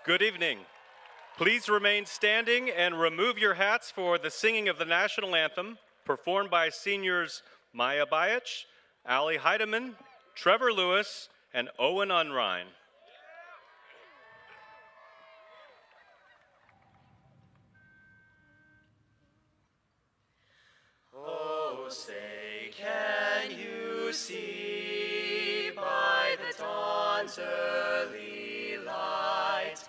Good evening. Please remain standing and remove your hats for the singing of the national anthem, performed by seniors Maya Bayach, Allie Heidemann, Trevor Lewis, and Owen Unrein. Oh, say, can you see by the dawn's early light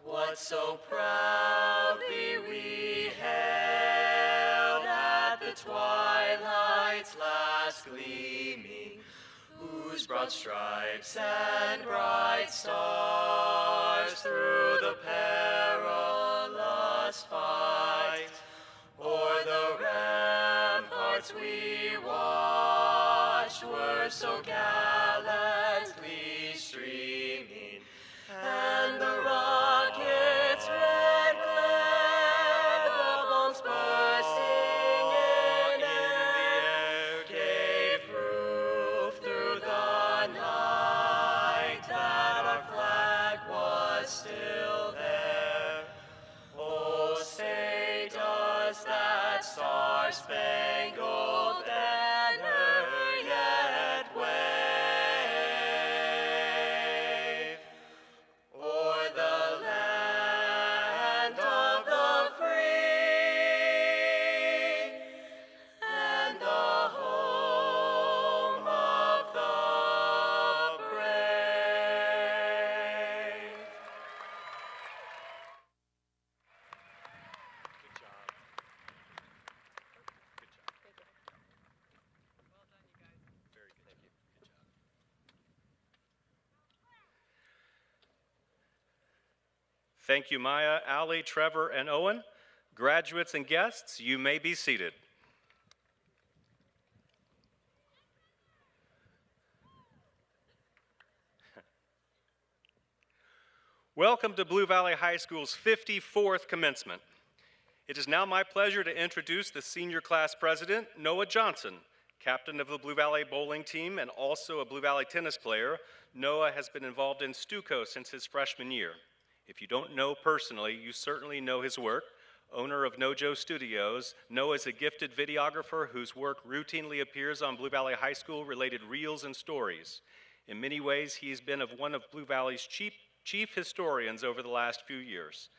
what so proudly we hailed at the twilight's last gleaming, whose broad stripes and bright stars through the perilous fight o'er the ramparts we watched were so gallantly streaming, and the rockets' red glare, the bombs bursting in the air, gave proof through the night that our flag was still there. Oh, say, does that star-spangled banner yet wave o'er the land of the free and the home of the brave? Good job. Very good. Thank you. Good job. Thank you, Maya, Allie, Trevor, and Owen. Graduates and guests, you may be seated. Welcome to Blue Valley High School's 54th commencement. It is now my pleasure to introduce the senior class president, Noah Johnson, captain of the Blue Valley bowling team and also a Blue Valley tennis player. Noah has been involved in Stuco since his freshman year. If you don't know personally, you certainly know his work. Owner of Nojo Studios, Noah is a gifted videographer whose work routinely appears on Blue Valley High School related reels and stories. In many ways, he has been one of Blue Valley's chief historians over the last few years.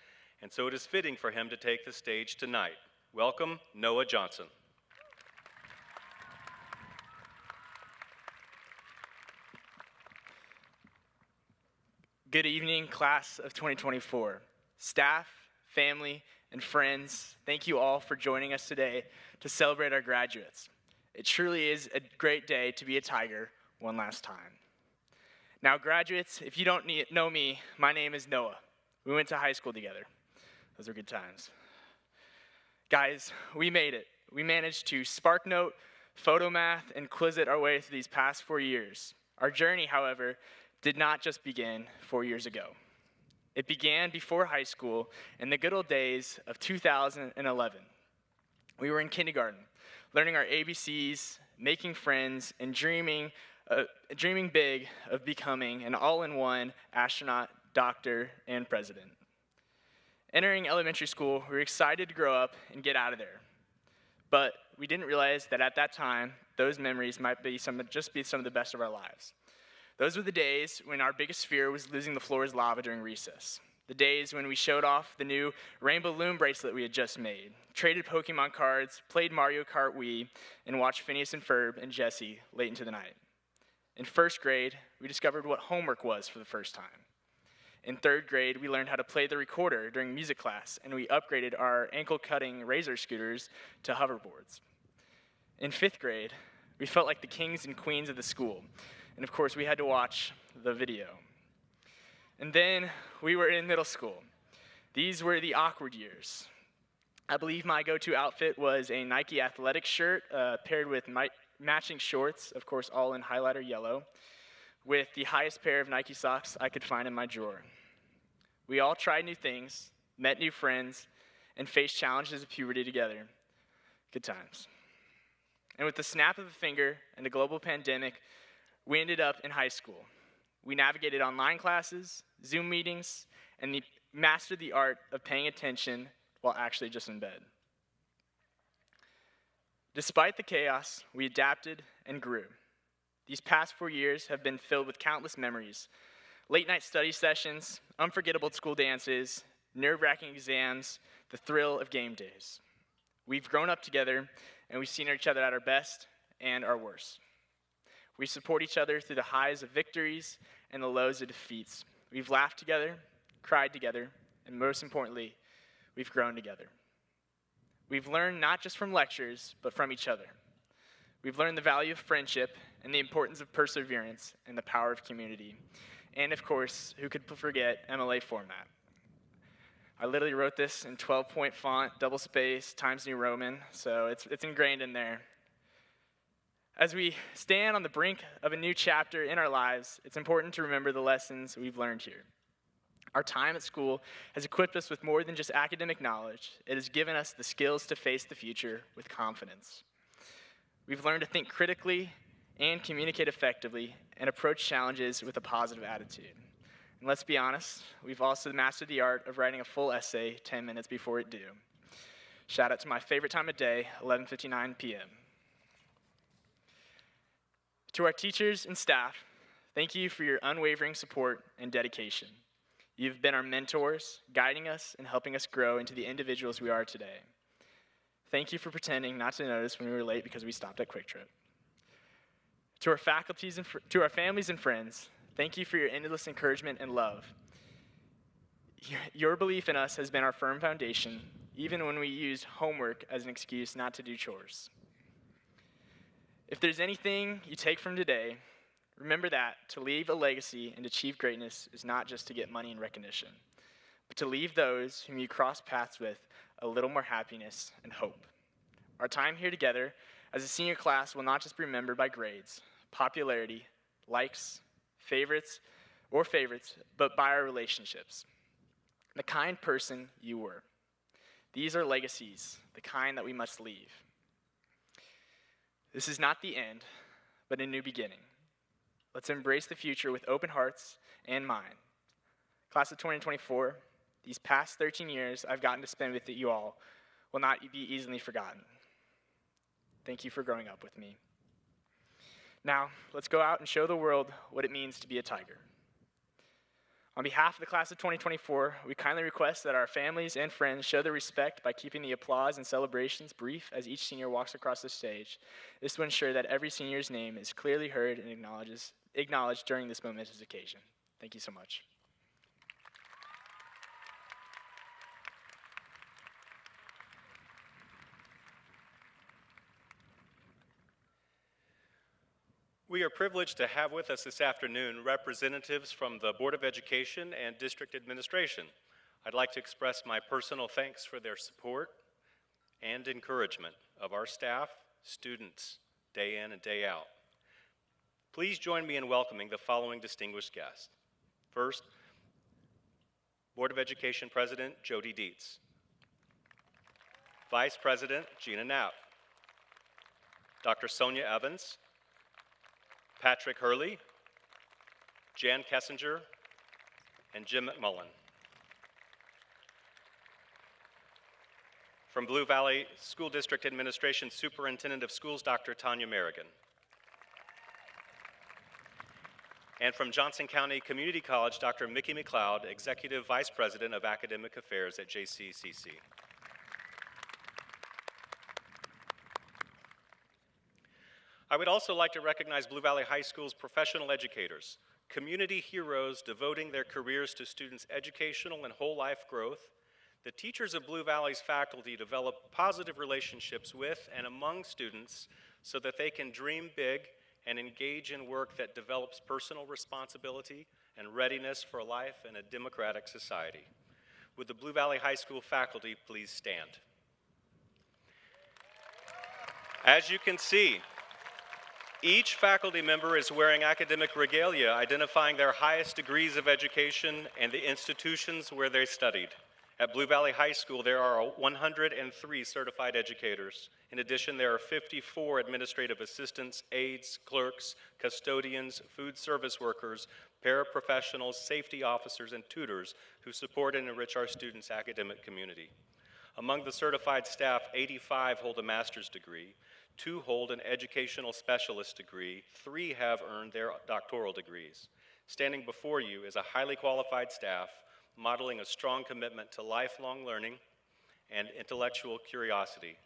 And so it is fitting for him to take the stage tonight. Welcome, Noah Johnson. Good evening, class of 2024. Staff, family, and friends, thank you all for joining us today to celebrate our graduates. It truly is a great day to be a Tiger one last time. Now, graduates, if you don't know me, my name is Noah. We went to high school together. Those were good times. Guys, we made it. We managed to SparkNote, PhotoMath, and Quizlet our way through these past 4 years. Our journey, however, did not just begin 4 years ago. It began before high school in the good old days of 2011. We were in kindergarten, learning our ABCs, making friends, and dreaming big of becoming an all-in-one astronaut, doctor, and president. Entering elementary school, we were excited to grow up and get out of there. But we didn't realize that at that time, those memories might be some of the best of our lives. Those were the days when our biggest fear was losing the floor as lava during recess. The days when we showed off the new Rainbow Loom bracelet we had just made, traded Pokemon cards, played Mario Kart Wii, and watched Phineas and Ferb and Jesse late into the night. In first grade, we discovered what homework was for the first time. In third grade, we learned how to play the recorder during music class, and we upgraded our ankle-cutting razor scooters to hoverboards. In fifth grade, we felt like the kings and queens of the school. And of course, we had to watch the video. And then we were in middle school. These were the awkward years. I believe my go-to outfit was a Nike athletic shirt paired with matching shorts, of course, all in highlighter yellow, with the highest pair of Nike socks I could find in my drawer. We all tried new things, met new friends, and faced challenges of puberty together. Good times. And with the snap of a finger and a global pandemic, we ended up in high school. We navigated online classes, Zoom meetings, and mastered the art of paying attention while actually just in bed. Despite the chaos, we adapted and grew. These past 4 years have been filled with countless memories: late-night study sessions, unforgettable school dances, nerve-wracking exams, the thrill of game days. We've grown up together, and we've seen each other at our best and our worst. We support each other through the highs of victories and the lows of defeats. We've laughed together, cried together, and most importantly, we've grown together. We've learned not just from lectures, but from each other. We've learned the value of friendship and the importance of perseverance and the power of community. And of course, who could forget MLA format? I literally wrote this in 12-point font, double space, Times New Roman, so it's ingrained in there. As we stand on the brink of a new chapter in our lives, it's important to remember the lessons we've learned here. Our time at school has equipped us with more than just academic knowledge. It has given us the skills to face the future with confidence. We've learned to think critically and communicate effectively and approach challenges with a positive attitude. And let's be honest, we've also mastered the art of writing a full essay 10 minutes before it due. Shout out to my favorite time of day, 11:59 p.m. To our teachers and staff, thank you for your unwavering support and dedication. You've been our mentors, guiding us and helping us grow into the individuals we are today. Thank you for pretending not to notice when we were late because we stopped at Quick Trip. To our faculties and to our families and friends, thank you for your endless encouragement and love. Your belief in us has been our firm foundation, even when we used homework as an excuse not to do chores. If there's anything you take from today, remember that to leave a legacy and achieve greatness is not just to get money and recognition, but to leave those whom you cross paths with a little more happiness and hope. Our time here together as a senior class will not just be remembered by grades, popularity, likes, favorites, but by our relationships. The kind person you were. These are legacies, the kind that we must leave. This is not the end, but a new beginning. Let's embrace the future with open hearts and mind. Class of 2024, these past 13 years I've gotten to spend with you all will not be easily forgotten. Thank you for growing up with me. Now, let's go out and show the world what it means to be a Tiger. On behalf of the class of 2024, we kindly request that our families and friends show their respect by keeping the applause and celebrations brief as each senior walks across the stage. This will ensure that every senior's name is clearly heard and acknowledged during this momentous occasion. Thank you so much. We are privileged to have with us this afternoon representatives from the Board of Education and District Administration. I'd like to express my personal thanks for their support and encouragement of our staff, students, day in and day out. Please join me in welcoming the following distinguished guests. First, Board of Education President Jody Dietz, Vice President Gina Knapp, Dr. Sonia Evans, Patrick Hurley, Jan Kessinger, and Jim McMullen. From Blue Valley School District Administration Superintendent of Schools, Dr. Tanya Merrigan. And from Johnson County Community College, Dr. Mickey McLeod, Executive Vice President of Academic Affairs at JCCC. I would also like to recognize Blue Valley High School's professional educators, community heroes devoting their careers to students' educational and whole life growth. The teachers of Blue Valley's faculty develop positive relationships with and among students so that they can dream big and engage in work that develops personal responsibility and readiness for life in a democratic society. Would the Blue Valley High School faculty please stand? As you can see, each faculty member is wearing academic regalia identifying their highest degrees of education and the institutions where they studied. At Blue Valley High School, there are 103 certified educators. In addition, there are 54 administrative assistants, aides, clerks, custodians, food service workers, paraprofessionals, safety officers, and tutors who support and enrich our students' academic community. Among the certified staff, 85 hold a master's degree, 2 hold an educational specialist degree, 3 have earned their doctoral degrees. Standing before you is a highly qualified staff modeling a strong commitment to lifelong learning and intellectual curiosity.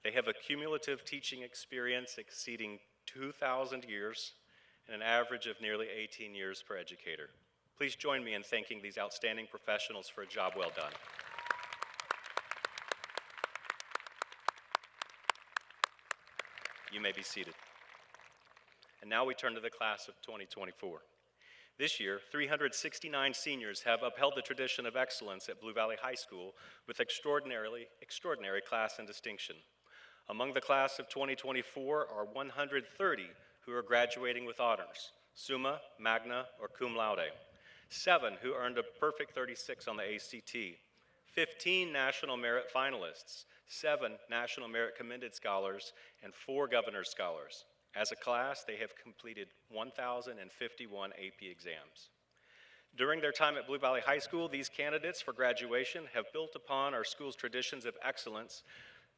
They have a cumulative teaching experience exceeding 2,000 years and an average of nearly 18 years per educator. Please join me in thanking these outstanding professionals for a job well done. You may be seated. And now we turn to the class of 2024. This year, 369 seniors have upheld the tradition of excellence at Blue Valley High School with extraordinary class and distinction. Among the class of 2024 are 130 who are graduating with honors, summa, magna, or cum laude, 7 who earned a perfect 36 on the ACT, 15 National Merit finalists, 7 National Merit Commended Scholars, and 4 Governor's Scholars. As a class, they have completed 1,051 AP exams. During their time at Blue Valley High School, these candidates for graduation have built upon our school's traditions of excellence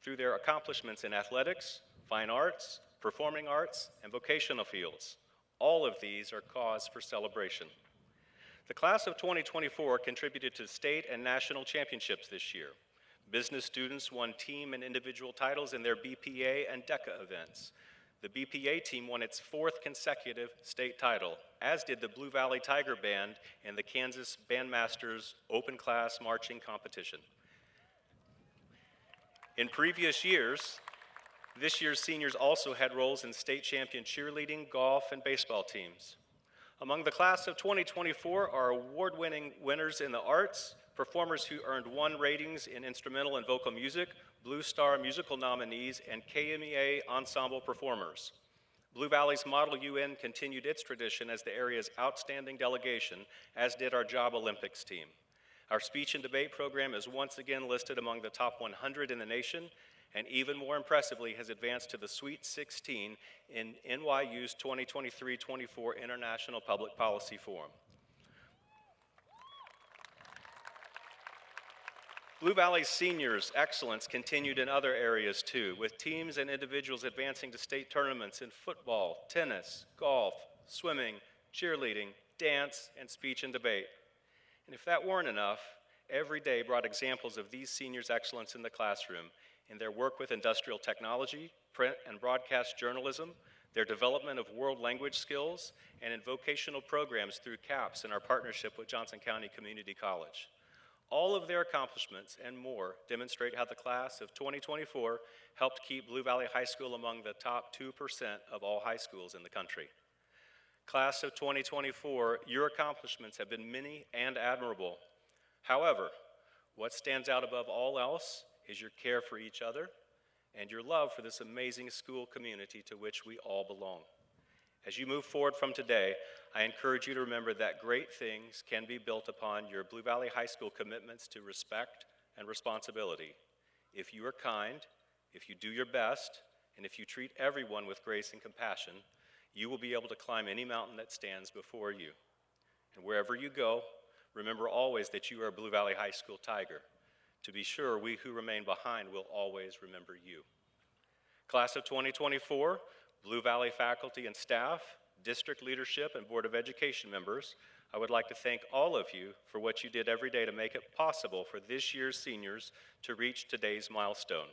through their accomplishments in athletics, fine arts, performing arts, and vocational fields. All of these are cause for celebration. The class of 2024 contributed to state and national championships this year. Business students won team and individual titles in their BPA and DECA events. The BPA team won its 4th consecutive state title, as did the Blue Valley Tiger Band in the Kansas Bandmasters Open Class Marching Competition. In previous years, this year's seniors also had roles in state champion cheerleading, golf, and baseball teams. Among the class of 2024 are award-winning winners in the arts, performers who earned 1 ratings in instrumental and vocal music, Blue Star musical nominees, and KMEA ensemble performers. Blue Valley's Model UN continued its tradition as the area's outstanding delegation, as did our Job Olympics team. Our speech and debate program is once again listed among the top 100 in the nation, and even more impressively has advanced to the Sweet 16 in NYU's 2023-24 International Public Policy Forum. Blue Valley's seniors' excellence continued in other areas too, with teams and individuals advancing to state tournaments in football, tennis, golf, swimming, cheerleading, dance, and speech and debate. And if that weren't enough, every day brought examples of these seniors' excellence in the classroom, in their work with industrial technology, print and broadcast journalism, their development of world language skills, and in vocational programs through CAPS and our partnership with Johnson County Community College. All of their accomplishments and more demonstrate how the class of 2024 helped keep Blue Valley High School among the top 2% of all high schools in the country. Class of 2024, your accomplishments have been many and admirable. However, what stands out above all else is your care for each other and your love for this amazing school community to which we all belong. As you move forward from today, I encourage you to remember that great things can be built upon your Blue Valley High School commitments to respect and responsibility. If you are kind, if you do your best, and if you treat everyone with grace and compassion, you will be able to climb any mountain that stands before you. And wherever you go, remember always that you are a Blue Valley High School Tiger. To be sure, we who remain behind will always remember you. Class of 2024, Blue Valley faculty and staff, district leadership, and Board of Education members, I would like to thank all of you for what you did every day to make it possible for this year's seniors to reach today's milestone.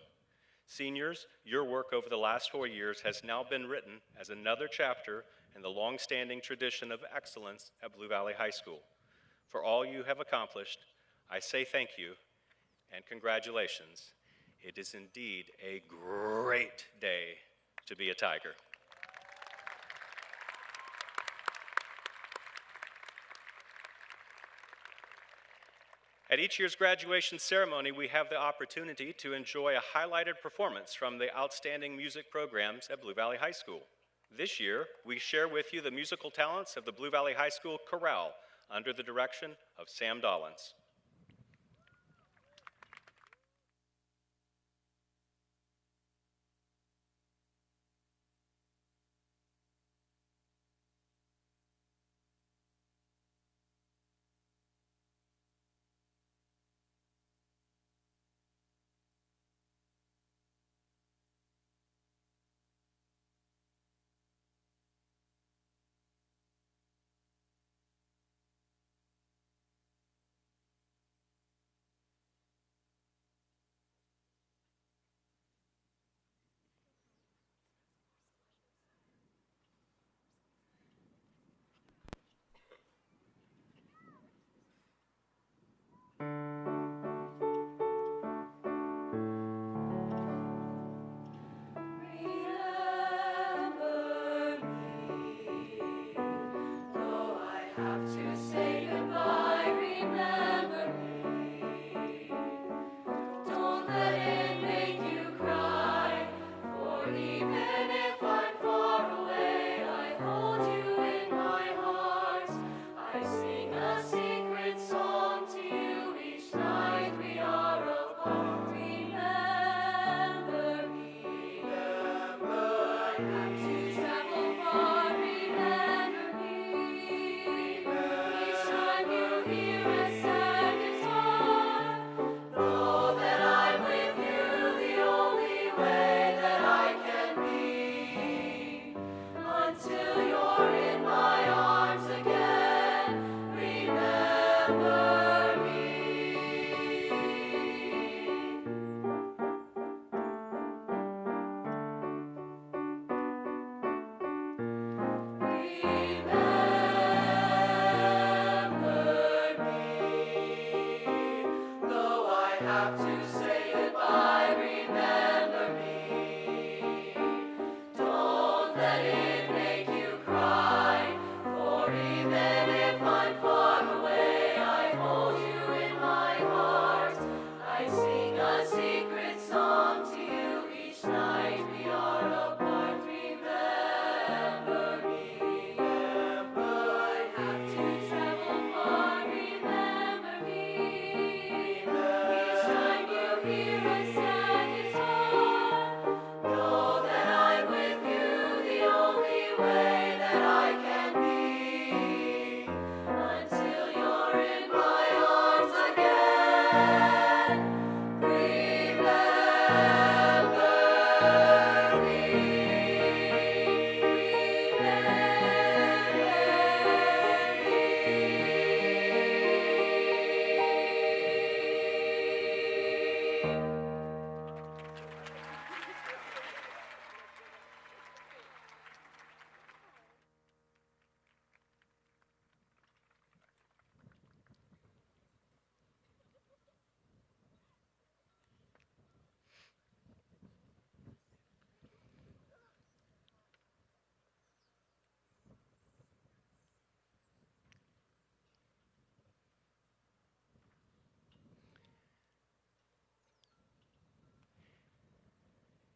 Seniors, your work over the last 4 years has now been written as another chapter in the long-standing tradition of excellence at Blue Valley High School. For all you have accomplished, I say thank you and congratulations. It is indeed a great day to be a Tiger. At each year's graduation ceremony, we have the opportunity to enjoy a highlighted performance from the outstanding music programs at Blue Valley High School. This year, we share with you the musical talents of the Blue Valley High School Chorale under the direction of Sam Dollins.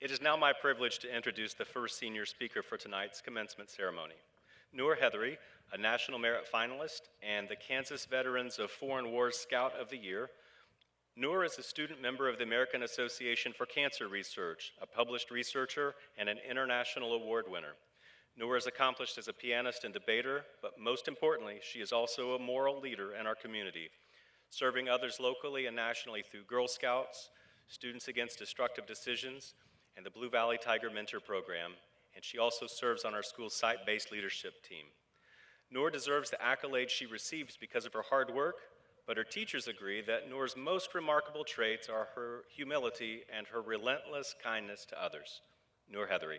It is now my privilege to introduce the first senior speaker for tonight's commencement ceremony. Noor Heathery, a National Merit Finalist and the Kansas Veterans of Foreign Wars Scout of the Year. Noor is a student member of the American Association for Cancer Research, a published researcher, and an international award winner. Noor is accomplished as a pianist and debater, but most importantly, she is also a moral leader in our community, serving others locally and nationally through Girl Scouts, Students Against Destructive Decisions, and the Blue Valley Tiger Mentor Program, and she also serves on our school's site-based leadership team. Noor deserves the accolades she receives because of her hard work, but her teachers agree that Noor's most remarkable traits are her humility and her relentless kindness to others. Noor Heathery.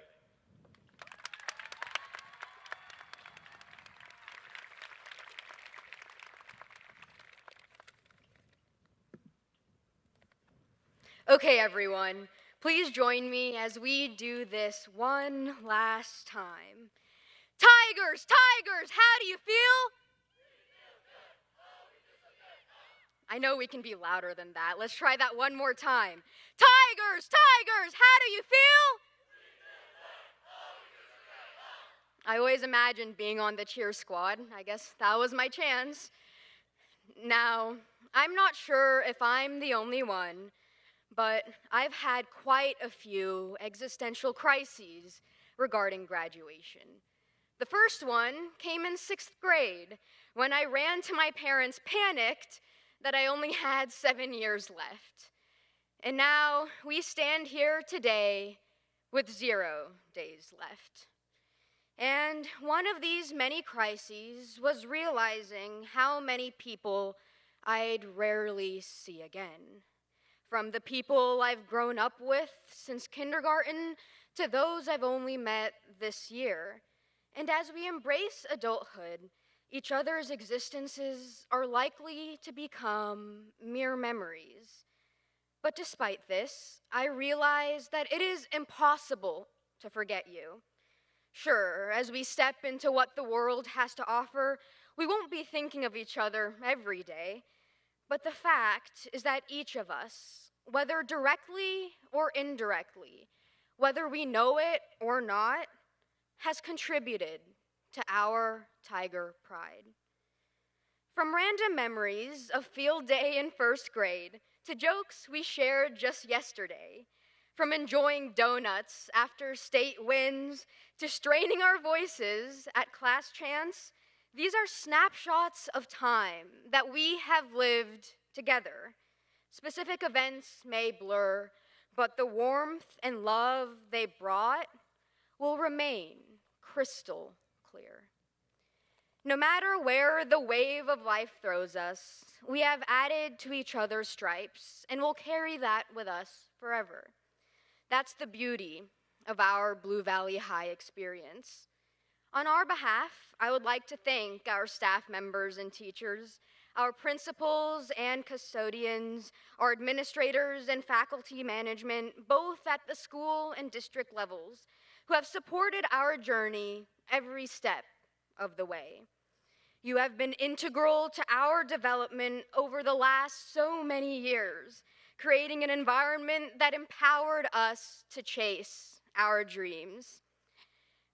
Okay, everyone, please join me as we do this one last time. Tigers, Tigers, how do you feel? I know we can be louder than that. Let's try that one more time. Tigers, Tigers, how do you feel? I always imagined being on the cheer squad. I guess that was my chance. Now, I'm not sure if I'm the only one, but I've had quite a few existential crises regarding graduation. The first one came in 6th grade when I ran to my parents, panicked that I only had 7 years left. And now we stand here today with 0 days left. And one of these many crises was realizing how many people I'd rarely see again. From the people I've grown up with since kindergarten to those I've only met this year. And as we embrace adulthood, each other's existences are likely to become mere memories. But despite this, I realize that it is impossible to forget you. Sure, as we step into what the world has to offer, we won't be thinking of each other every day. But the fact is that each of us, whether directly or indirectly, whether we know it or not, has contributed to our Tiger pride. From random memories of field day in 1st grade to jokes we shared just yesterday, from enjoying donuts after state wins to straining our voices at class chants, these are snapshots of time that we have lived together. Specific events may blur, but the warmth and love they brought will remain crystal clear. No matter where the wave of life throws us, we have added to each other's stripes and will carry that with us forever. That's the beauty of our Blue Valley High experience. On our behalf, I would like to thank our staff members and teachers, our principals and custodians, our administrators and faculty management, both at the school and district levels, who have supported our journey every step of the way. You have been integral to our development over the last so many years, creating an environment that empowered us to chase our dreams.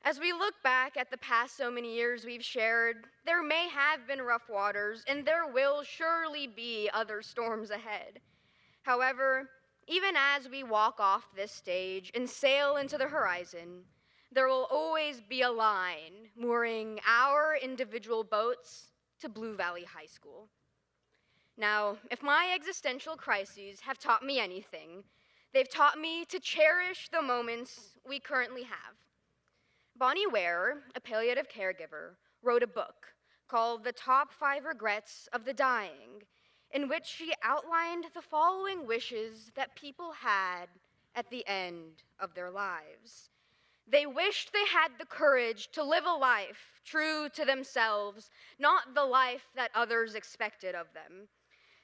As we look back at the past so many years we've shared, there may have been rough waters, and there will surely be other storms ahead. However, even as we walk off this stage and sail into the horizon, there will always be a line mooring our individual boats to Blue Valley High School. Now, if my existential crises have taught me anything, they've taught me to cherish the moments we currently have. Bonnie Ware, a palliative caregiver, wrote a book called The Top 5 Regrets of the Dying, in which she outlined the following wishes that people had at the end of their lives. They wished they had the courage to live a life true to themselves, not the life that others expected of them.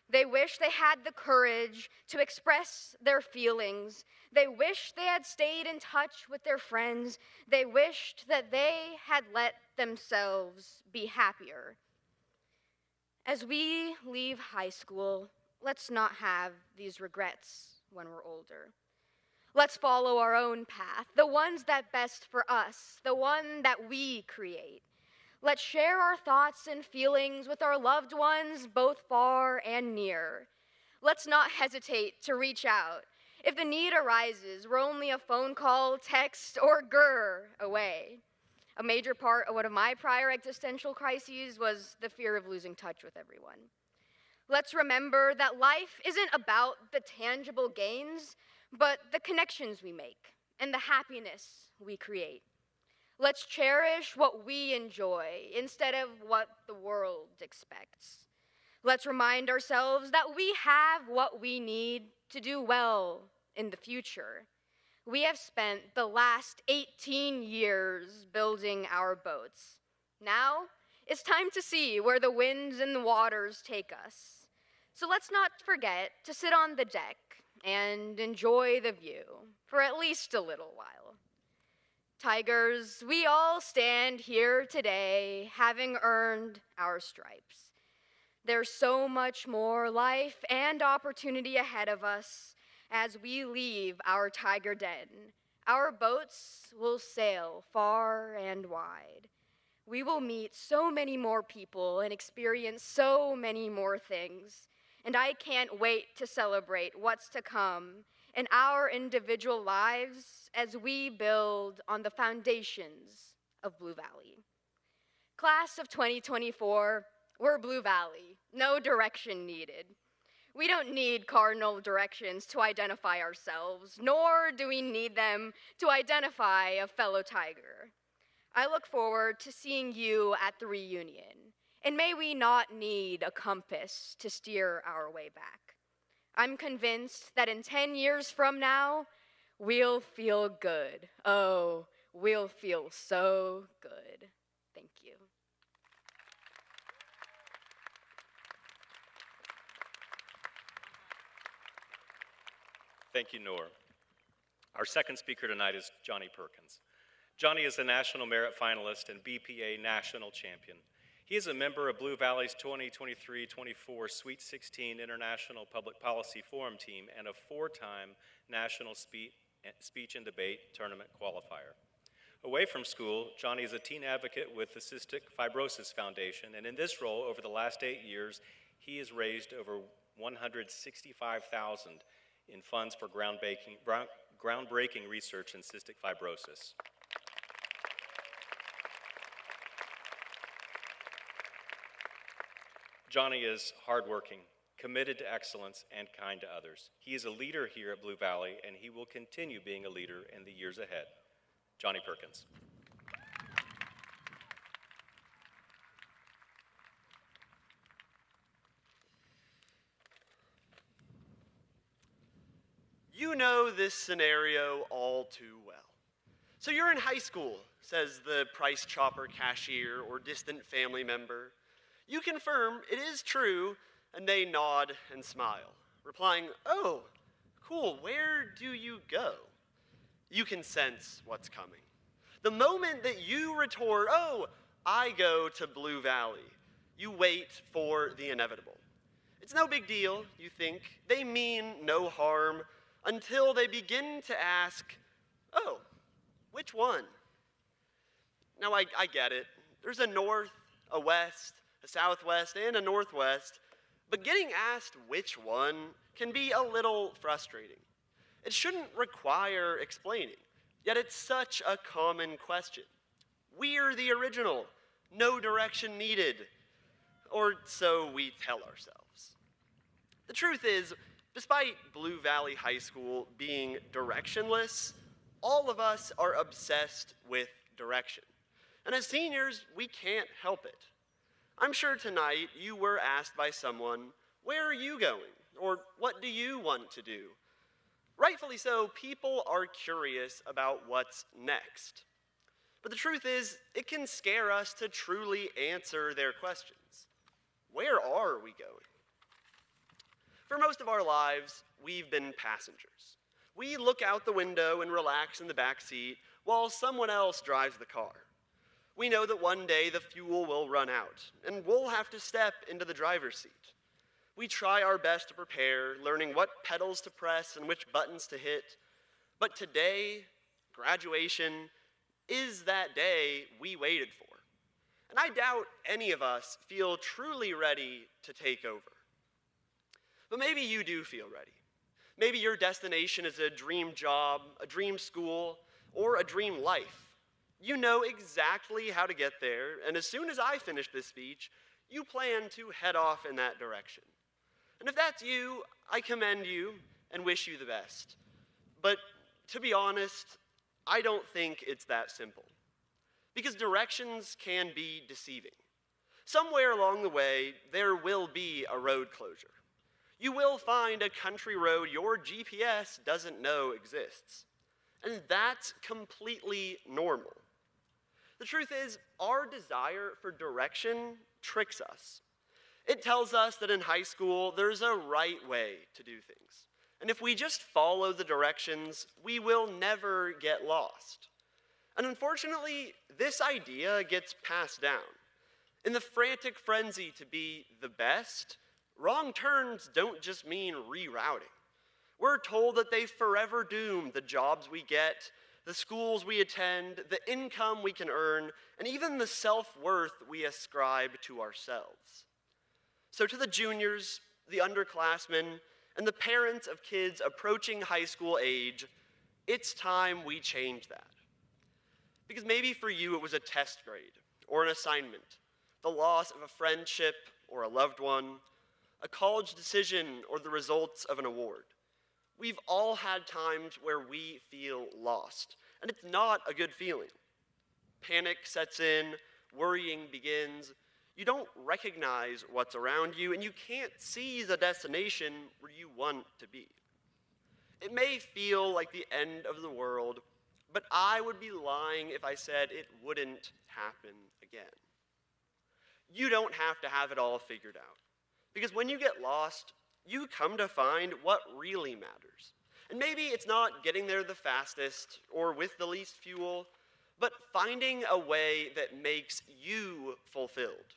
They wished they had the courage to express their feelings. They wished they had stayed in touch with their friends. They wished that they had let themselves be happier. As we leave high school, let's not have these regrets when we're older. Let's follow our own path, the ones that best for us, the one that we create. Let's share our thoughts and feelings with our loved ones, both far and near. Let's not hesitate to reach out. If the need arises, we're only a phone call, text, or grr away. A major part of one of my prior existential crises was the fear of losing touch with everyone. Let's remember that life isn't about the tangible gains, but the connections we make and the happiness we create. Let's cherish what we enjoy instead of what the world expects. Let's remind ourselves that we have what we need to do well in the future. We have spent the last 18 years building our boats. Now, it's time to see where the winds and the waters take us. So let's not forget to sit on the deck and enjoy the view for at least a little while. Tigers, we all stand here today having earned our stripes. There's so much more life and opportunity ahead of us as we leave our tiger den. Our boats will sail far and wide. We will meet so many more people and experience so many more things. And I can't wait to celebrate what's to come in our individual lives as we build on the foundations of Blue Valley. Class of 2024, we're Blue Valley, no direction needed. We don't need cardinal directions to identify ourselves, nor do we need them to identify a fellow tiger. I look forward to seeing you at the reunion, and may we not need a compass to steer our way back. I'm convinced that in 10 years from now, we'll feel good. Oh, we'll feel so good. Thank you. Thank you, Noor. Our second speaker tonight is Johnny Perkins. Johnny is a National Merit Finalist and BPA National Champion. He is a member of Blue Valley's 2023-24 Sweet 16 International Public Policy Forum team and a four-time National Speech and Debate Tournament qualifier. Away from school, Johnny is a teen advocate with the Cystic Fibrosis Foundation, and in this role, over the last 8 years, he has raised over $165,000 in funds for groundbreaking research in cystic fibrosis. Johnny is hardworking, committed to excellence, and kind to others. He is a leader here at Blue Valley, and he will continue being a leader in the years ahead. Johnny Perkins. You know this scenario all too well. So you're in high school, says the price chopper cashier or distant family member. You confirm it is true, and they nod and smile, replying, "Oh, cool, where do you go?" You can sense what's coming. The moment that you retort, "Oh, I go to Blue Valley," you wait for the inevitable. It's no big deal, you think. They mean no harm until they begin to ask, "Oh, which one?" Now, I get it. There's a north, a west, a southwest, and a northwest, but getting asked which one can be a little frustrating. It shouldn't require explaining, yet it's such a common question. We're the original, no direction needed, or so we tell ourselves. The truth is, despite Blue Valley High School being directionless, all of us are obsessed with direction. And as seniors, we can't help it. I'm sure tonight you were asked by someone, "Where are you going?" or "What do you want to do?" Rightfully so, people are curious about what's next. But the truth is, it can scare us to truly answer their questions. Where are we going? For most of our lives, we've been passengers. We look out the window and relax in the back seat while someone else drives the car. We know that one day the fuel will run out, and we'll have to step into the driver's seat. We try our best to prepare, learning what pedals to press and which buttons to hit, But today, graduation is that day we waited for. And I doubt any of us feel truly ready to take over. But maybe you do feel ready. Maybe your destination is a dream job, a dream school, or a dream life. You know exactly how to get there, and as soon as I finish this speech, you plan to head off in that direction. And if that's you, I commend you and wish you the best. But to be honest, I don't think it's that simple. Because directions can be deceiving. Somewhere along the way, there will be a road closure. You will find a country road your GPS doesn't know exists. And that's completely normal. The truth is, our desire for direction tricks us. It tells us that in high school, there's a right way to do things. And if we just follow the directions, we will never get lost. And unfortunately, this idea gets passed down. In the frantic frenzy to be the best, wrong turns don't just mean rerouting. We're told that they forever doom the jobs we get, the schools we attend, the income we can earn, and even the self-worth we ascribe to ourselves. So to the juniors, the underclassmen, and the parents of kids approaching high school age, it's time we change that. Because maybe for you it was a test grade, or an assignment, the loss of a friendship or a loved one, a college decision, or the results of an award. We've all had times where we feel lost, and it's not a good feeling. Panic sets in, worrying begins. You don't recognize what's around you, and you can't see the destination where you want to be. It may feel like the end of the world, but I would be lying if I said it wouldn't happen again. You don't have to have it all figured out, because when you get lost, you come to find what really matters. And maybe it's not getting there the fastest or with the least fuel, but finding a way that makes you fulfilled.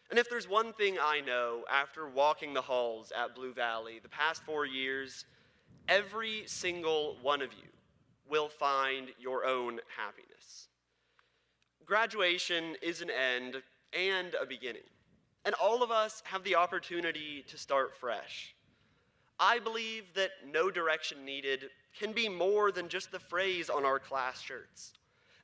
And if there's one thing I know after walking the halls at Blue Valley the past 4 years, every single one of you will find your own happiness. Graduation is an end and a beginning. And all of us have the opportunity to start fresh. I believe that no direction needed can be more than just the phrase on our class shirts.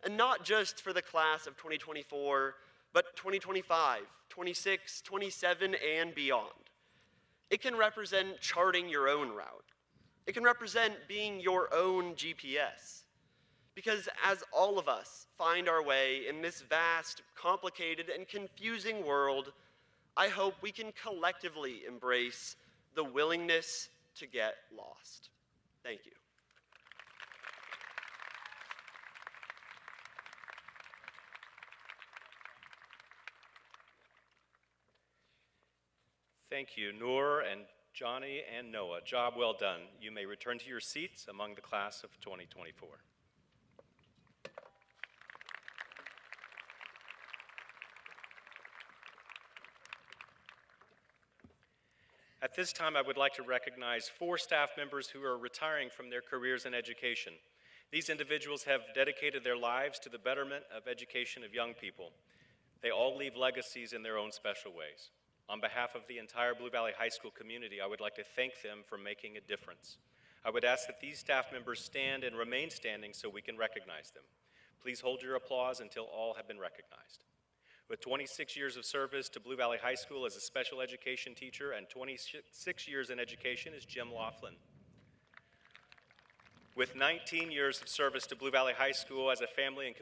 And not just for the class of 2024, but 2025, 26, 27, and beyond. It can represent charting your own route. It can represent being your own GPS. Because as all of us find our way in this vast, complicated, and confusing world, I hope we can collectively embrace the willingness to get lost. Thank you. Thank you, Noor and Johnny and Noah. Job well done. You may return to your seats among the class of 2024. At this time, I would like to recognize 4 staff members who are retiring from their careers in education. These individuals have dedicated their lives to the betterment of education of young people. They all leave legacies in their own special ways. On behalf of the entire Blue Valley High School community, I would like to thank them for making a difference. I would ask that these staff members stand and remain standing so we can recognize them. Please hold your applause until all have been recognized. With 26 years of service to Blue Valley High School as a special education teacher and 26 years in education is Jim Laughlin. With 19 years of service to Blue Valley High School as a family and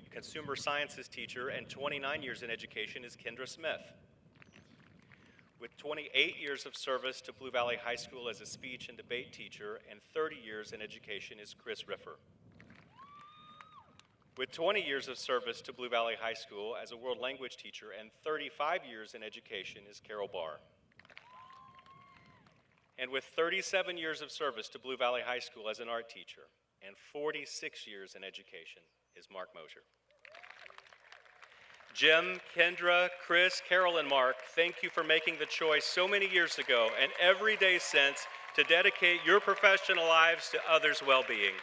consumer sciences teacher and 29 years in education is Kendra Smith. With 28 years of service to Blue Valley High School as a speech and debate teacher and 30 years in education is Chris Riffer. With 20 years of service to Blue Valley High School as a world language teacher and 35 years in education is Carol Barr. And with 37 years of service to Blue Valley High School as an art teacher and 46 years in education is Mark Mosier. Jim, Kendra, Chris, Carol, and Mark, thank you for making the choice so many years ago and every day since to dedicate your professional lives to others' well-being.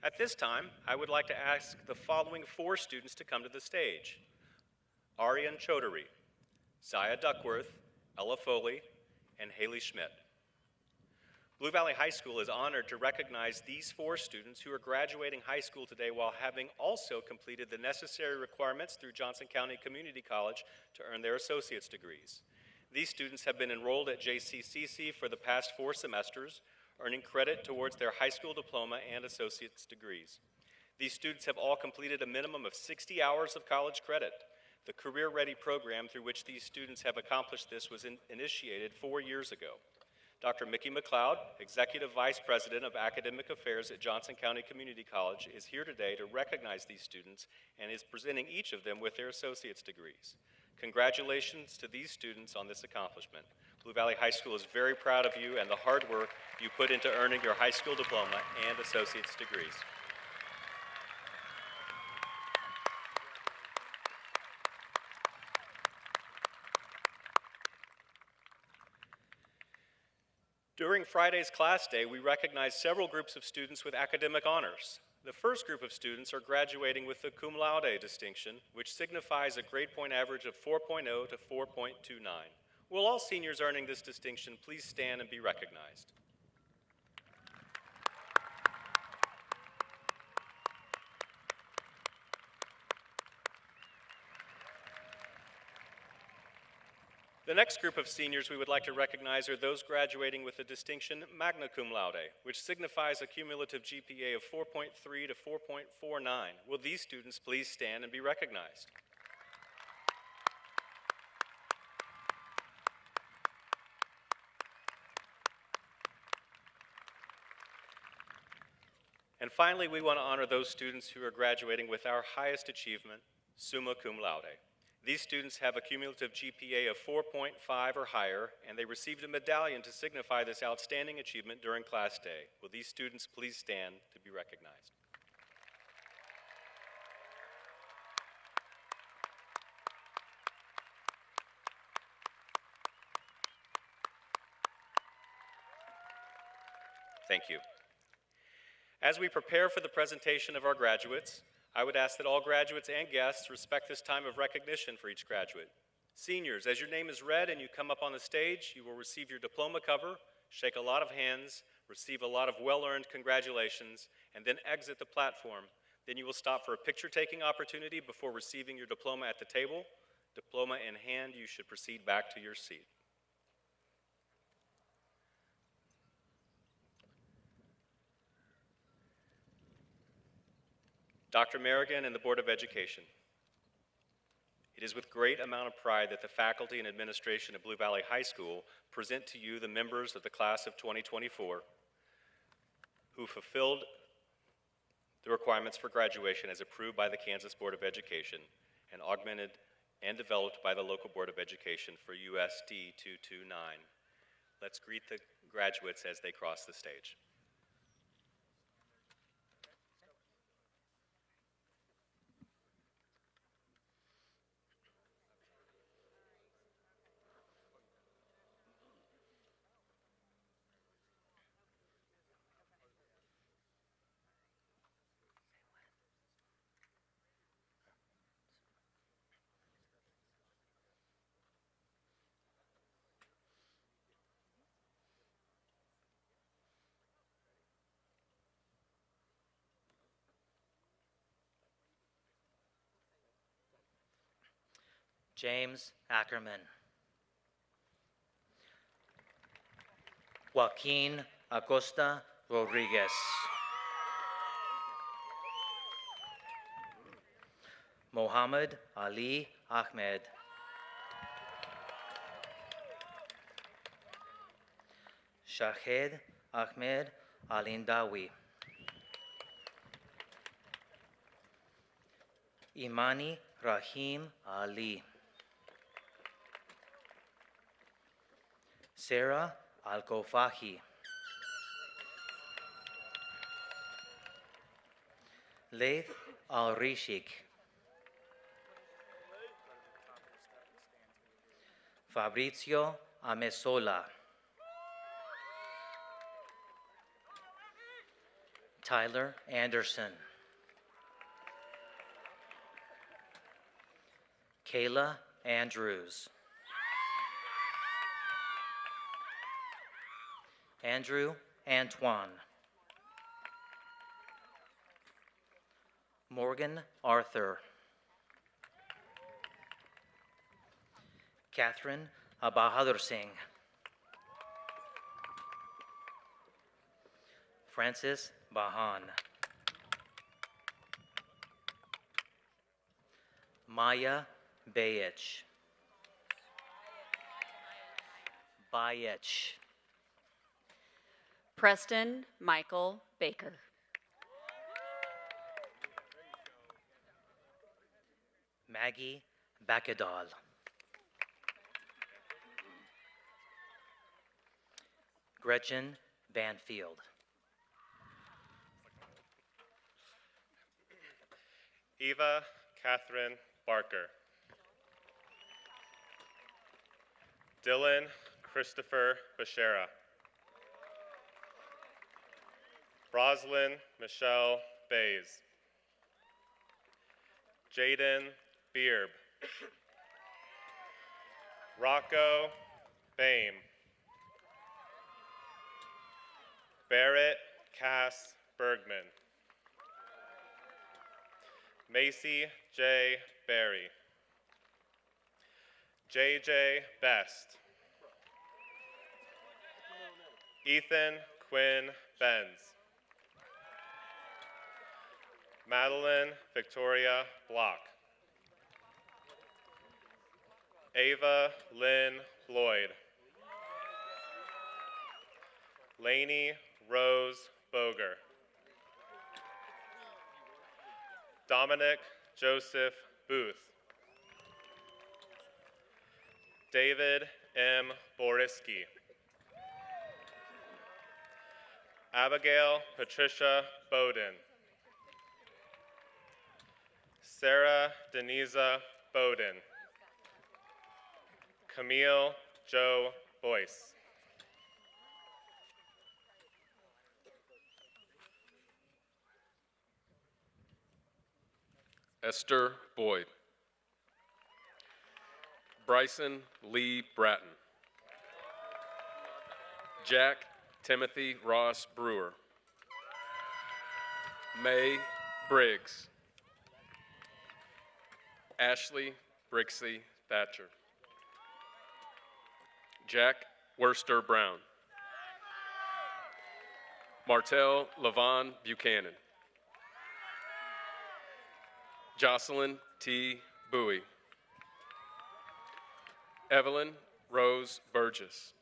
At this time, I would like to ask the following 4 students to come to the stage: Aryan Chaudhary, Zaya Duckworth, Ella Foley, and Haley Schmidt. Blue Valley High School is honored to recognize these 4 students who are graduating high school today while having also completed the necessary requirements through Johnson County Community College to earn their associate's degrees. These students have been enrolled at JCCC for the past 4 semesters, earning credit towards their high school diploma and associate's degrees. These students have all completed a minimum of 60 hours of college credit. The Career Ready program through which these students have accomplished this was initiated 4 years ago. Dr. Mickey McLeod, Executive Vice President of Academic Affairs at Johnson County Community College, is here today to recognize these students and is presenting each of them with their associate's degrees. Congratulations to these students on this accomplishment. Blue Valley High School is very proud of you and the hard work you put into earning your high school diploma and associate's degrees. During Friday's class day, we recognized several groups of students with academic honors. The first group of students are graduating with the cum laude distinction, which signifies a grade point average of 4.0 to 4.29. Will all seniors earning this distinction please stand and be recognized? The next group of seniors we would like to recognize are those graduating with the distinction magna cum laude, which signifies a cumulative GPA of 4.3 to 4.49. Will these students please stand and be recognized? And finally, we want to honor those students who are graduating with our highest achievement, summa cum laude. These students have a cumulative GPA of 4.5 or higher, and they received a medallion to signify this outstanding achievement during class day. Will these students please stand to be recognized? Thank you. As we prepare for the presentation of our graduates, I would ask that all graduates and guests respect this time of recognition for each graduate. Seniors, as your name is read and you come up on the stage, you will receive your diploma cover, shake a lot of hands, receive a lot of well-earned congratulations, and then exit the platform. Then you will stop for a picture-taking opportunity before receiving your diploma at the table. Diploma in hand, you should proceed back to your seat. Dr. Merrigan and the Board of Education. It is with great amount of pride that the faculty and administration of Blue Valley High School present to you the members of the class of 2024 who fulfilled the requirements for graduation as approved by the Kansas Board of Education and augmented and developed by the local Board of Education for USD 229. Let's greet the graduates as they cross the stage. James Ackerman. Joaquin Acosta Rodriguez. Mohammed Ali Ahmed. Shahed Ahmed Alindawi. Imani Rahim Ali. Sarah Al-Kofahi. Leith Al-Rishik. Fabrizio Amesola. Tyler Anderson. Kayla Andrews. Andrew Antoine. Morgan Arthur. Catherine Bahadur Singh. Francis Bahan. Maya Bayech. Bayech. Preston Michael Baker. Maggie Bakadal. Gretchen Banfield. Eva Catherine Barker. Dylan Christopher Bashera. Roslyn Michelle Bays. Jaden Beerb. Rocco Bame. Barrett Cass Bergman. Macy J. Berry. JJ Best. Ethan Quinn Benz. Madeline Victoria Block. Ava Lynn Lloyd. Lainey Rose Boger. Dominic Joseph Booth. David M. Boriski. Abigail Patricia Bowden. Sarah Denisa Bowden. Camille Joe Boyce. Esther Boyd. Bryson Lee Bratton. Jack Timothy Ross Brewer. May Briggs. Ashley Brixey Thatcher. Jack Worster Brown. Martell Levon Buchanan. Jocelyn T. Bowie. Evelyn Rose Burgess.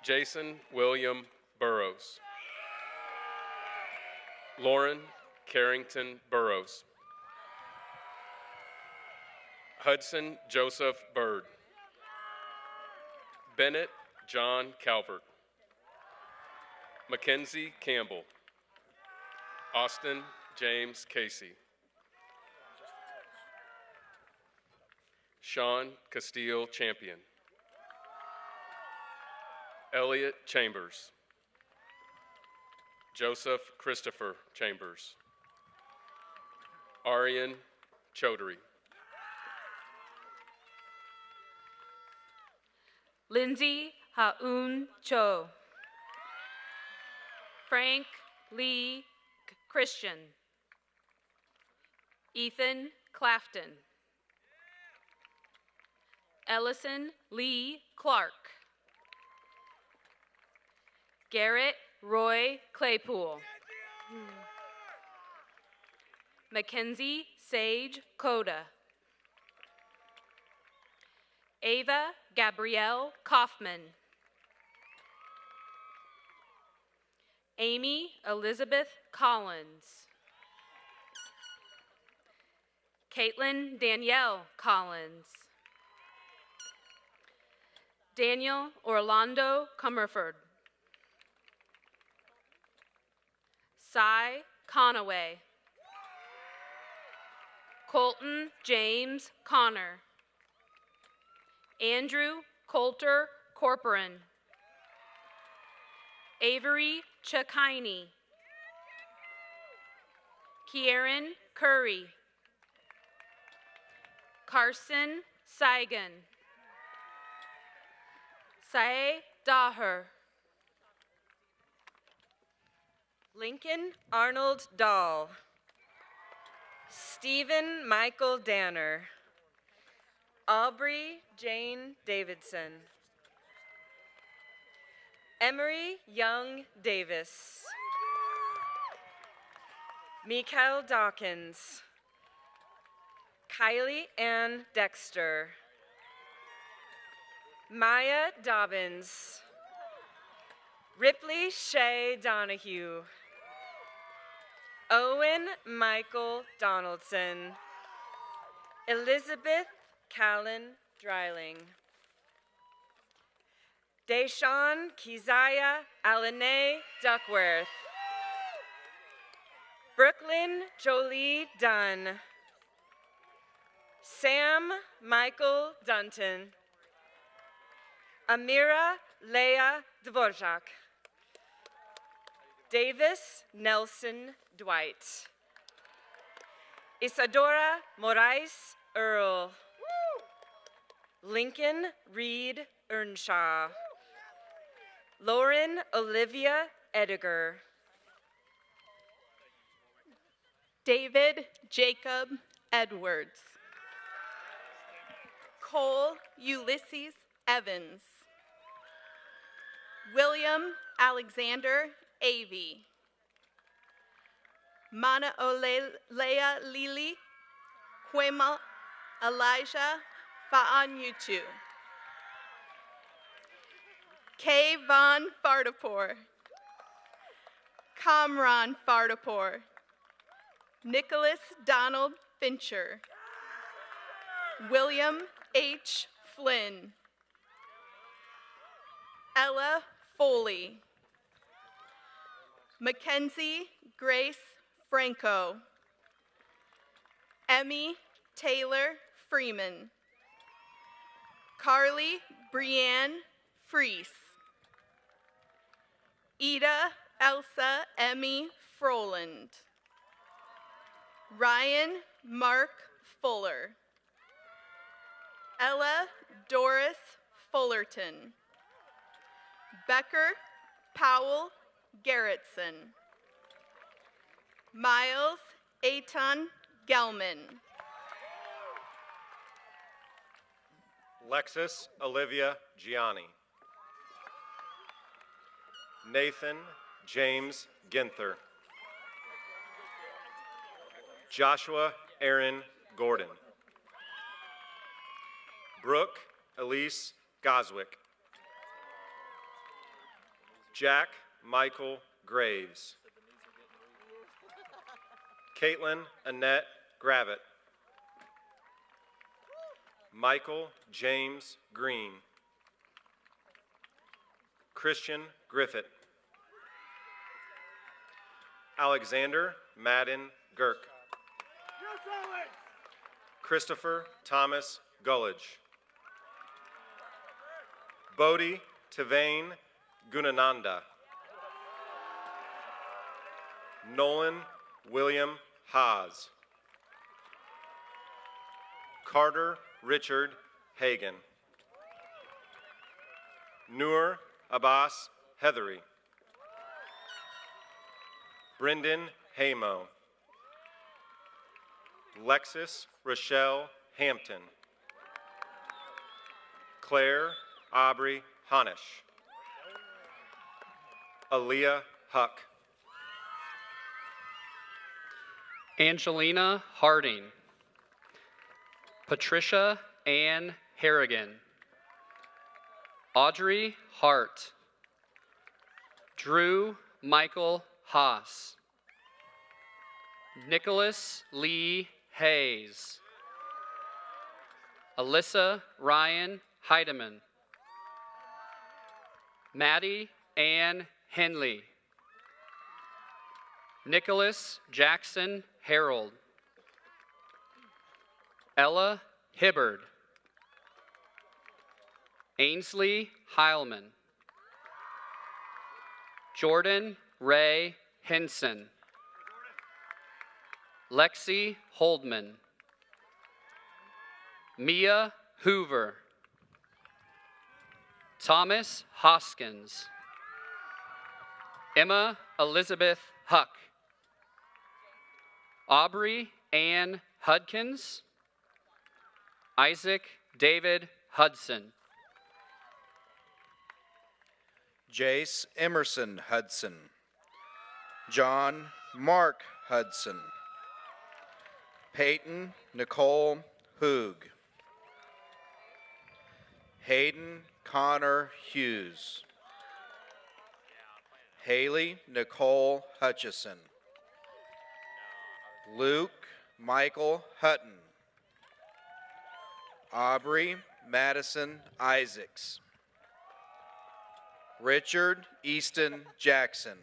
Jason William Burrows. Lauren Carrington Burrows. Hudson Joseph Bird. Bennett John Calvert. Mackenzie Campbell. Austin James Casey. Sean Castile Champion. Elliot Chambers. Joseph Christopher Chambers. Arian Chaudhry. Lindsay Haun Cho. Frank Lee Christian. Ethan Clafton. Ellison Lee Clark. Garrett Roy Claypool. Mackenzie Sage Coda. Ava Gabrielle Kaufman. Amy Elizabeth Collins. Caitlin Danielle Collins. Daniel Orlando Comerford. Cy Conaway. Colton James Connor. Andrew Coulter Corporan. Avery Chakini. Kieran Curry. Carson Saigan. Sae Daher. Lincoln Arnold Dahl. Stephen Michael Danner. Aubrey Jane Davidson. Emery Young Davis. Mikael Dawkins. Kylie Ann Dexter. Maya Dobbins. Ripley Shea Donahue. Owen Michael Donaldson. Elizabeth Callan Dreiling. Deshawn Keziah Alane Duckworth. Brooklyn Jolie Dunn. Sam Michael Dunton. Amira Leah Dvorak. Davis Nelson Dwight. Isadora Morais Earl. Lincoln Reed Earnshaw. Lauren Olivia Ediger. David Jacob Edwards. Cole Ulysses Evans. William Alexander Avey. Mana Olea Lili Kwema Elijah Fa'anyutu. Kay Von Fardapor. Kamran Fardapor. Nicholas Donald Fincher. William H. Flynn. Ella Foley. Mackenzie Grace Franco. Emmy Taylor Freeman. Carly Brianne Freese. Ida Elsa Emmy Froland. Ryan Mark Fuller. Ella Doris Fullerton. Becker Powell Garrettson. Miles Aton Gelman. Lexus Olivia Gianni. Nathan James Ginther. Joshua Aaron Gordon. Brooke Elise Goswick. Jack Michael Graves. Caitlin Annette Gravitt. Michael James Green. Christian Griffith. Alexander Madden Girk. Christopher Thomas Gullidge. Bodhi Tavane Gunananda. Nolan William Haas. Carter Richard Hagan. Noor Abbas Heathery. Brendan Hamo. Lexis Rochelle Hampton. Claire Aubrey Honish. Aaliyah Huck. Angelina Harding. Patricia Ann Harrigan. Audrey Hart. Drew Michael Haas. Nicholas Lee Hayes. Alyssa Ryan Heidemann. Maddie Ann Henley. Nicholas Jackson Harold. Ella Hibbard. Ainsley Heilman. Jordan Ray Henson. Lexi Holdman. Mia Hoover. Thomas Hoskins. Emma Elizabeth Huck. Aubrey Ann Hudkins. Isaac David Hudson. Jace Emerson Hudson. John Mark Hudson. Peyton Nicole Hoog. Hayden Connor Hughes. Haley Nicole Hutchison. Luke Michael Hutton. Aubrey Madison Isaacs. Richard Easton Jackson.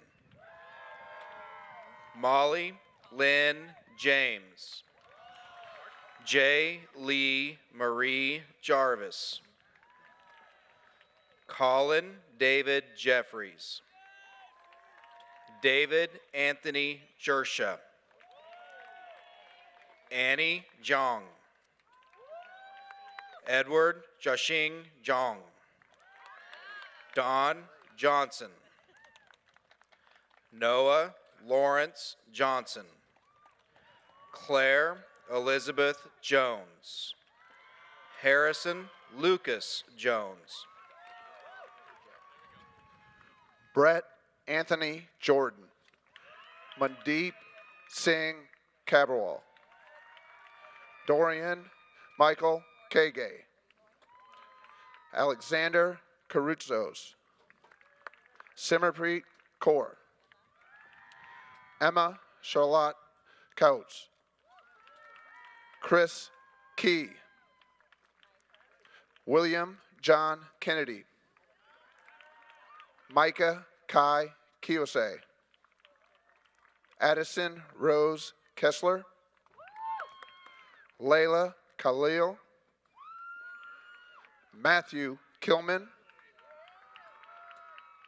Molly Lynn James. J. Lee Marie Jarvis. Colin David Jeffries. David Anthony Jersha. Annie Jong. Edward Joshing Jong. Don Johnson. Noah Lawrence Johnson. Claire Elizabeth Jones. Harrison Lucas Jones. Brett Anthony Jordan. Mandeep Singh Cabral. Dorian Michael Kage. Alexander Caruzos. Simmerpreet Kaur. Emma Charlotte Coates. Chris Key. William John Kennedy. Micah Kai Kiyose. Addison Rose Kessler. Layla Khalil. Matthew Kilman.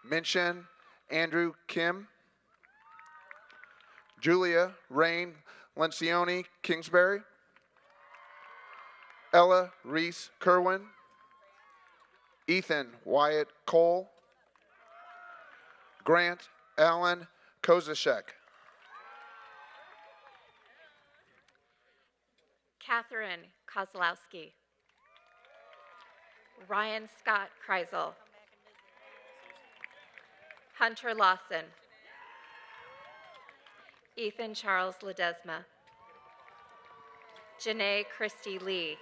Minchin Andrew Kim. Julia Rain Lencioni Kingsbury. Ella Reese Kerwin. Ethan Wyatt Cole. Grant Allen Kozashek. Catherine Kozlowski. Ryan Scott Kreisel. Hunter Lawson. Ethan Charles Ledesma. Janae Christy Lee.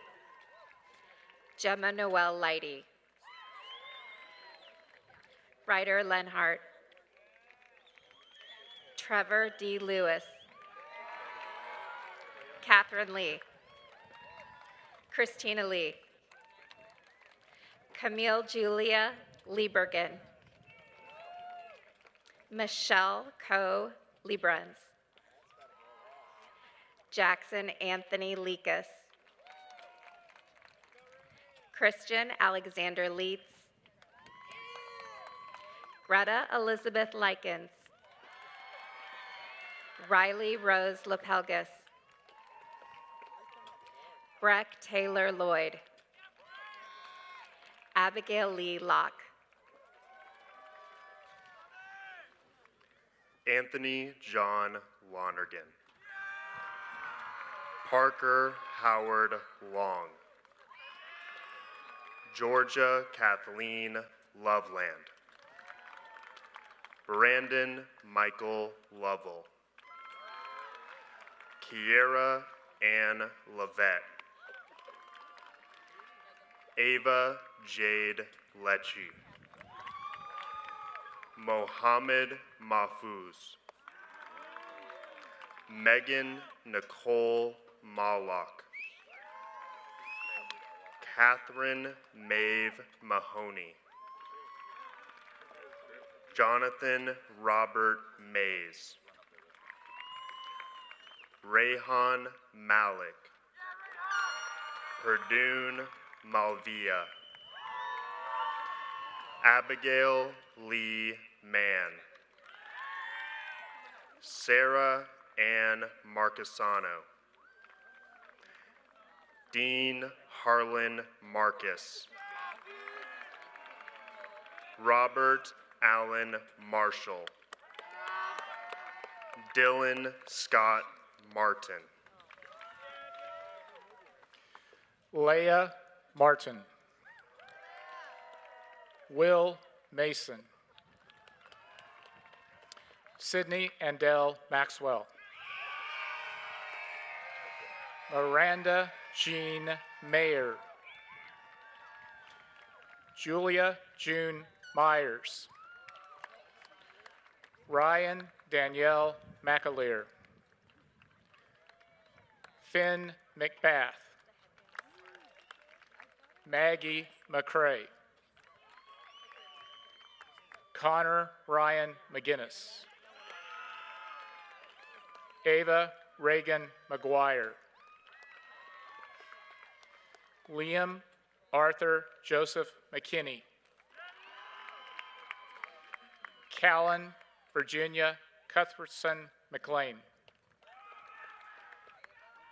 Gemma Noel Leidy. Ryder Lenhart. Trevor D. Lewis. Catherine Lee. Christina Lee. Camille Julia Liebergen. Michelle Coe Liebruns. Jackson Anthony Leakus. Christian Alexander Leitz. Greta Elizabeth Likens. Riley Rose Lapelgus. Breck Taylor Lloyd. Abigail Lee Locke. Anthony John Lonergan. Parker Howard Long. Georgia Kathleen Loveland. Brandon Michael Lovell. Kiera Ann Lavette. Ava Jade Lecce. Mohammed Mahfouz. Megan Nicole Mallock. Catherine Maeve Mahoney. Jonathan Robert Mays. Rayhan Malik. Perdune Malvia. Abigail Lee Mann. Sarah Ann Marcasano. Dean Harlan Marcus. Robert Allen Marshall. Dylan Scott Martin. Leah Martin. Will Mason. Sydney Andell Maxwell. Miranda Jean Mayer. Julia June Myers. Ryan Danielle McAleer. Finn McBath. Maggie McCrae. Connor Ryan McGinnis. Ava Reagan McGuire. Liam Arthur Joseph McKinney. Callan Virginia Cuthbertson McLean.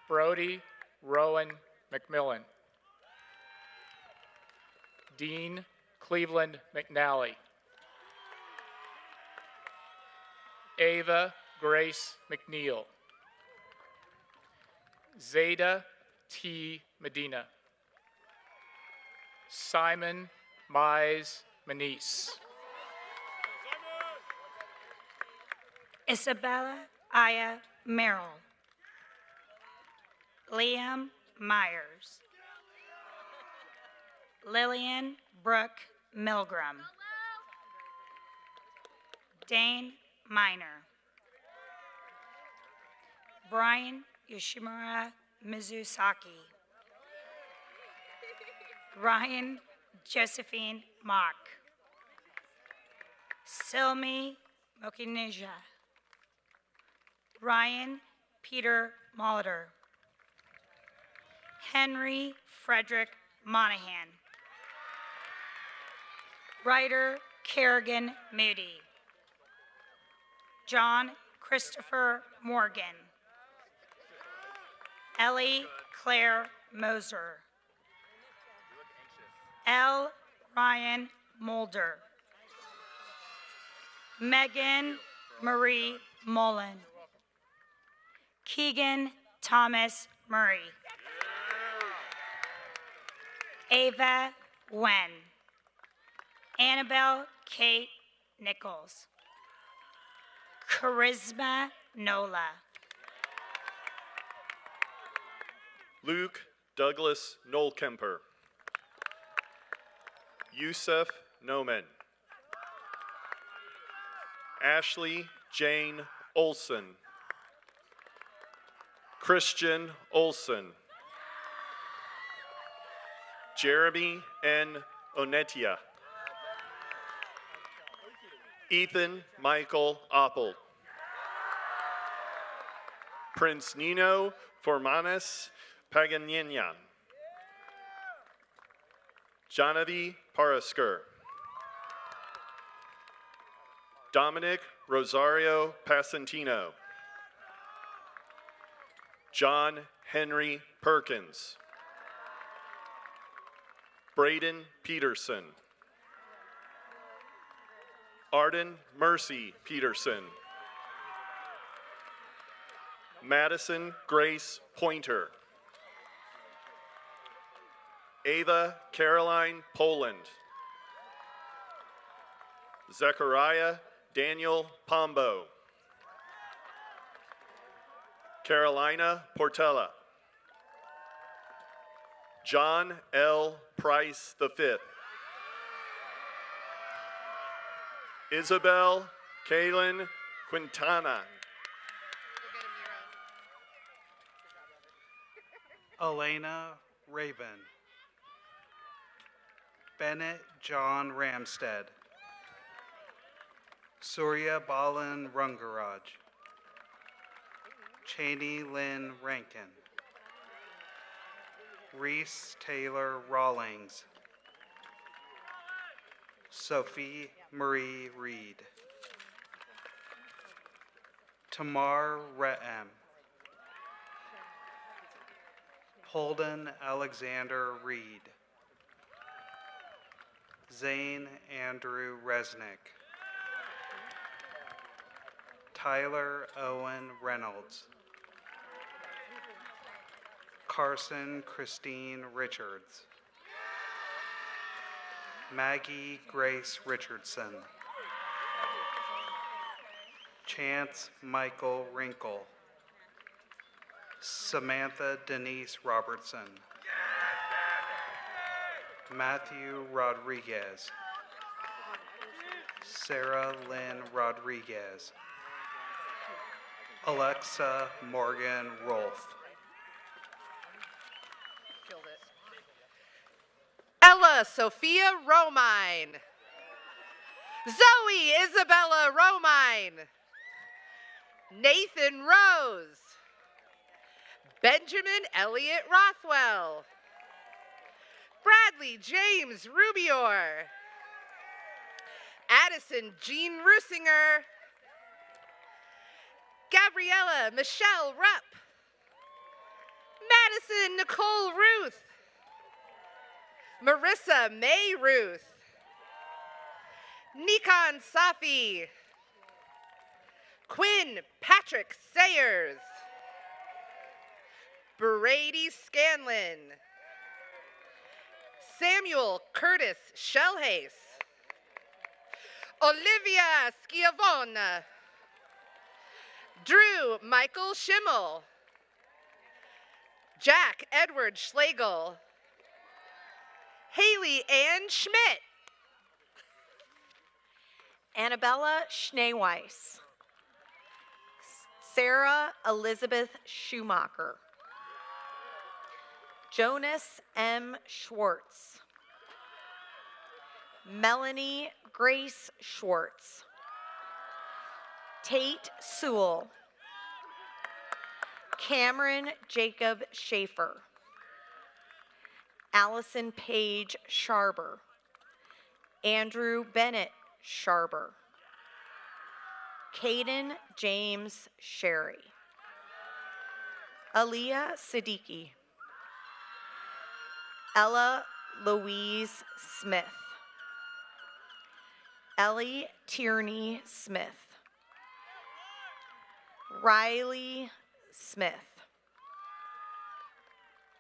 Brody Rowan McMillan. Dean Cleveland McNally. Ava Grace McNeil. Zeta T. Medina. Simon Mize Manise. Isabella Aya Merrill. Liam Myers. Lillian Brooke Milgram. Dane Miner. Brian Yoshimura Mizusaki. Ryan Josephine Mock. Silmi Mokinija. Ryan Peter Molitor. Henry Frederick Monahan. Ryder Kerrigan Moody. John Christopher Morgan. Ellie Claire Moser. L. Ryan Mulder. Megan Marie Mullen. Keegan Thomas Murray. Ava Wen. Annabelle Kate Nichols. Charisma Nola. Luke Douglas Nolkemper. Yusuf Nomen. Ashley Jane Olson. Christian Olson. Jeremy N. Onetia. Ethan Michael Oppel. Prince Nino Formanis Paganyan. Jonavi Parasker. Dominic Rosario Pasentino. John Henry Perkins. Braden Peterson. Arden Mercy Peterson. Madison Grace Pointer. Ava Caroline Poland. Zechariah Daniel Pombo. Carolina Portella. John L. Price V. Isabel Kaylin Quintana. Elena Rabin. Bennett John Ramstead. Surya Balan Rungaraj. Cheney Lynn Rankin. Reese Taylor Rawlings, Sophie Marie Reed, Tamar Re'em, Holden Alexander Reed, Zane Andrew Resnick, Tyler Owen Reynolds, Carson Christine Richards, Maggie Grace Richardson, Chance Michael Wrinkle, Samantha Denise Robertson, Matthew Rodriguez, Sarah Lynn Rodriguez, Alexa Morgan Rolfe, Ella Sophia Romine, Zoe Isabella Romine, Nathan Rose, Benjamin Elliott Rothwell, Bradley James Rubior, Addison Jean Rusinger, Gabriella Michelle Rupp, Madison Nicole Ruth, Marissa May Ruth, Nikon Safi, Quinn Patrick Sayers, Brady Scanlon, Samuel Curtis Shellhace, Olivia Schiavone, Drew Michael Schimmel, Jack Edward Schlegel, Haley Ann Schmidt, Annabella Schneeweiss, Sarah Elizabeth Schumacher, Jonas M. Schwartz, Melanie Grace Schwartz, Tate Sewell, Cameron Jacob Schaefer, Allison Page Sharber, Andrew Bennett Sharber, Caden James Sherry, Aaliyah Siddiqui, Ella Louise Smith, Ellie Tierney Smith, Riley Smith,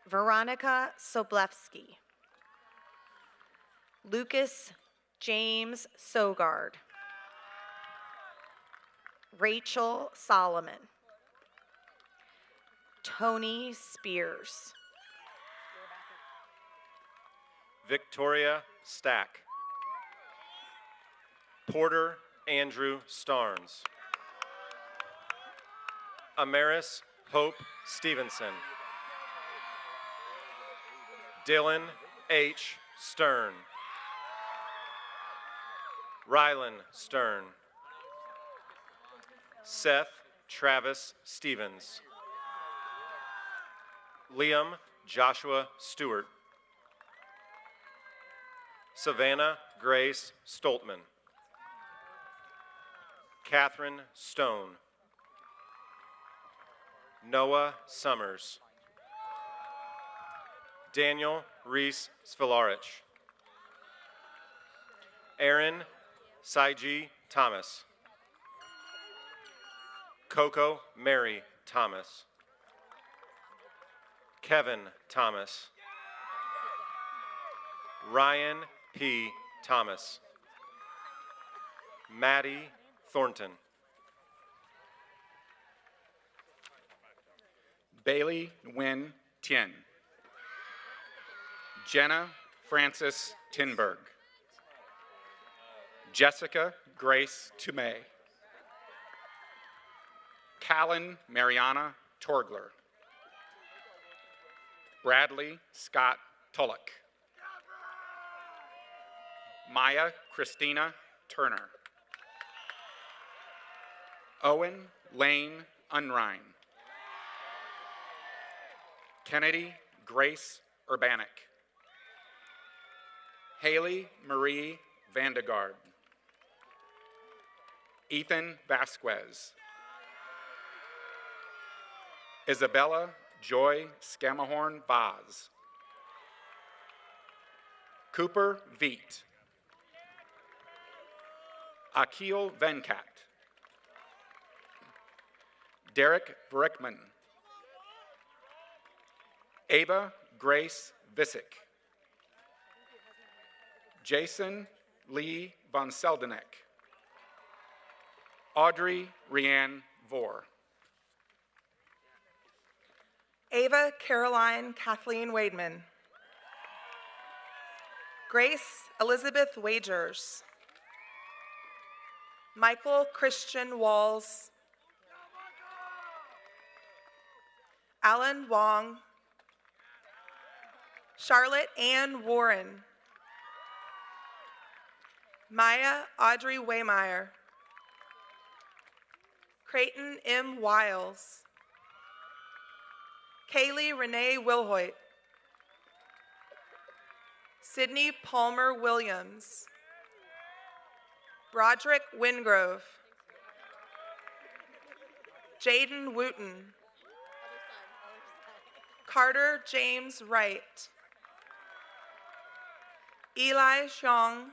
Veronica Soblewski, Lucas James Sogard, Rachel Solomon, Tony Spears, Victoria Stack, Porter Andrew Starnes, Amaris Hope Stevenson, Dylan H. Stern, Rylan Stern, Seth Travis Stevens, Liam Joshua Stewart, Savannah Grace Stoltman, Catherine Stone, Noah Summers, Daniel Reese Svilarich, Aaron Saiji Thomas, Coco Mary Thomas, Kevin Thomas, Ryan P. Thomas, Maddie Thornton, Bailey Nguyen Tien, Jenna Frances Tinberg, Jessica Grace Tumay, Callan Mariana Torgler, Bradley Scott Tullock, Maya Christina Turner, Owen Lane Unrein, Kennedy Grace Urbanik. Haley Marie Vandegard. Ethan Vasquez. Isabella Joy Scamahorn Vaz. Cooper Veet. Akil Venkat. Derek Brickman. Ava Grace Visick. Jason Lee Von Seldenek. Audrey Rianne Vore. Ava Caroline Kathleen Wademan. Grace Elizabeth Wagers. Michael Christian Walls. Alan Wong. Charlotte Ann Warren. Maya Audrey Waymeyer. Creighton M. Wiles. Kaylee Renee Wilhoit. Sydney Palmer Williams. Broderick Wingrove. Jaden Wooten. Carter James Wright. Eli Xiong.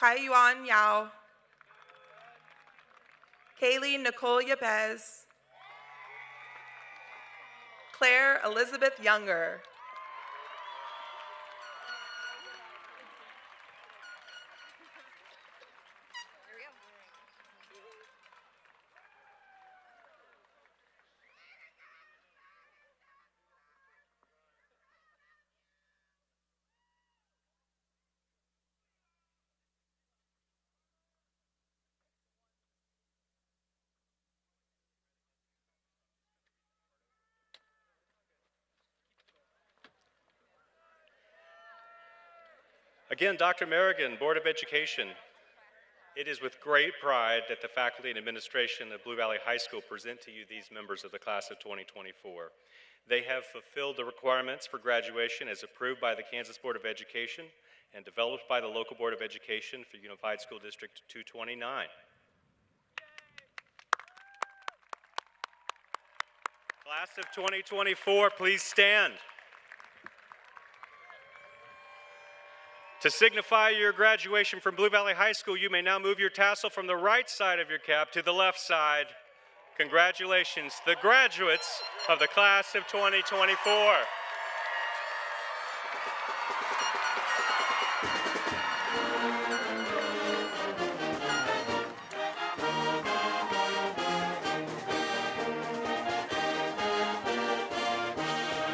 Kaiyuan Yao. Kaylee Nicole Yepes. Claire Elizabeth Younger. Again, Dr. Merrigan, Board of Education. It is with great pride that the faculty and administration of Blue Valley High School present to you these members of the class of 2024. They have fulfilled the requirements for graduation as approved by the Kansas Board of Education and developed by the local Board of Education for Unified School District 229. Class of 2024, please stand. To signify your graduation from Blue Valley High School, you may now move your tassel from the right side of your cap to the left side. Congratulations, the graduates of the class of 2024.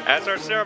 As our ceremony